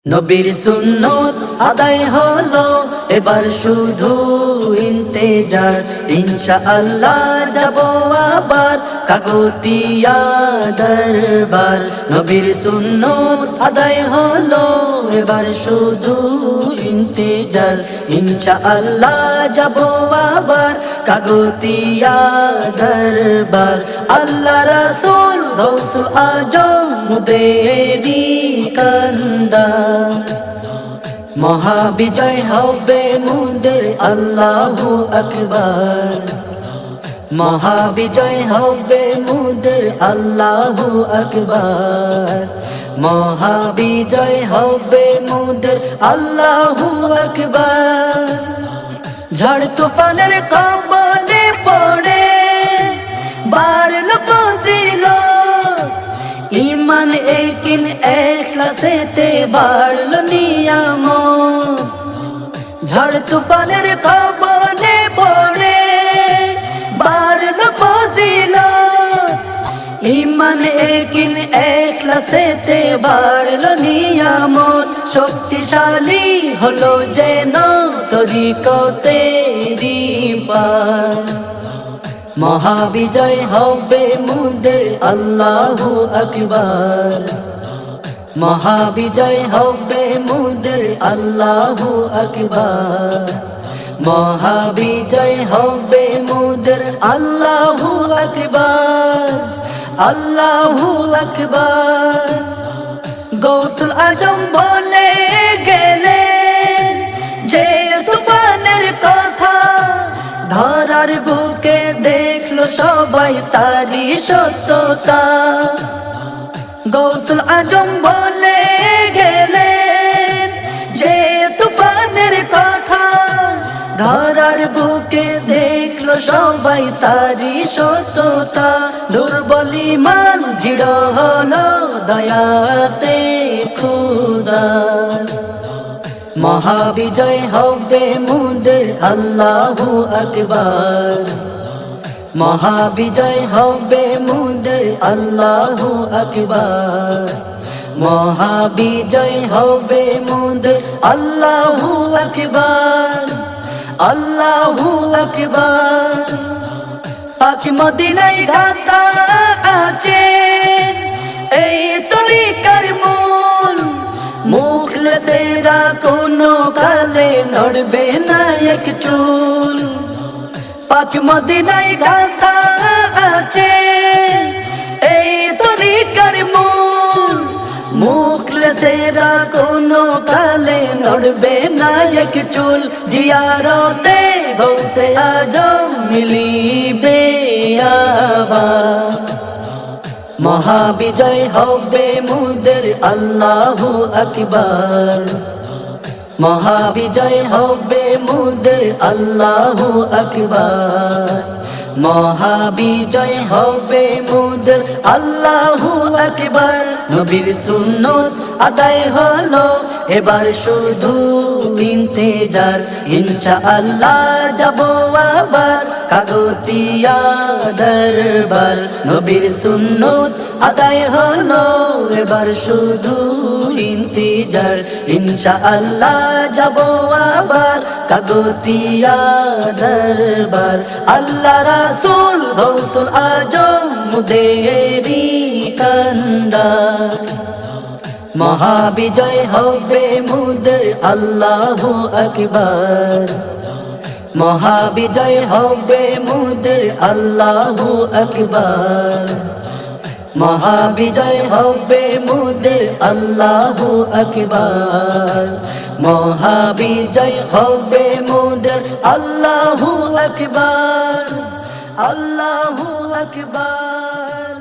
নবীর সুন্নত আদায় হলো, এবার শুধু ইন্তেজার। ইনশাআল্লাহ যাব আবার কাকতিয়া দরবার। নবীর সুন্নত আদায় হলো, এবার শুধু ইন্তেজার। ইনশাআল্লাহ যাব আবার কাকতিয়া দরবার। আল্লাহ রাসূল গৌসুল আজম মুদেরি কান্দার। মহাবিজয় হবে মুদের আল্লাহু আকবার। মহাবিজয় হবে মুদের আল্লাহু আকবার। মহাবিজয় হবে মুদের আল্লাহু আকবার। ঝড় তুফানের কবলে পড়ে বাড়ল ফজিলত, ঈমান একিন ইখলাসেতে বাড়ল নিয়ামত। ঝড় তুফানের কবলে পড়ে বাড়ল ফজিলত, ঈমান একিন ইখলাসেতে বাড়ল নিয়ামত। শক্তিশালী হলো যেন তরিকতেরি পার। মহাবিজয় হবে মুদের আল্লাহু আকবার। মহাবিজয় হবে মুদের আল্লাহু আকবার। মহাবিজয় হবে মুদের আল্লাহু আকবার। আল্লাহু আকবার। গৌসুল আজম বলে গেলেন যে তুফানের কথা, ধরার বুকে দেখলো সবাই তারি সত্যতা। গৌসুল আজম বলে গেলেন যে তুফানের কথা, ধরার বুকে দেখলো সবাই তারি সত্যতা। দুর্বল ঈমান দৃঢ় হলো দয়াতে খুদার। মহাবিজয় হবে মুদের আল্লাহু আকবার। মহাবিজয় হবে মুদের আল্লাহু আকবার। মহাবিজয় হবে মুদের আল্লাহু আকবার। আল্লাহু আকবার। পাক মদিনায় গাথা আছে এই তরিকার মূল, মুখলেসেরা কোনো কালে নড়বে না এক চুল। পাক মদিনায় গাথা আছে এই তরিকার মূল, মুখলেসেরা কোনো কালে নড়বে না এক চুল। জিয়ারতে গৌসে আজম মিলিবে আবার। মহাবিজয় হবে মুদের আল্লাহু আকবার। মহাবিজয় হবে মুদের আল্লাহু আকবার। মহাবিজয় হবে মুদের আল্লাহু আকবার। নবীর সুন্নত আদায় হলো, এবার শুধু ইন্তেজার। ইনশাআল্লাহ যাব আবার কাকতিয়া দরবার। নবীর সুন্নত আদায় হলো, এবার শুধু ইন্তেজার। ইনশাআল্লাহ যাব আবার কাকতিয়া দরবার। আল্লাহ রাসূল গৌসুল আজম মুদেরি কান্দার। মহাবিজয় হবে মুদের আল্লাহু আকবার। মহাবিজয় হবে মুদের আল্লাহু আকবার। মহাবিজয় হবে মুদের আল্লাহু আকবার। মহাবিজয় হবে মুদের আল্লাহু আকবার। আল্লাহু আকবার।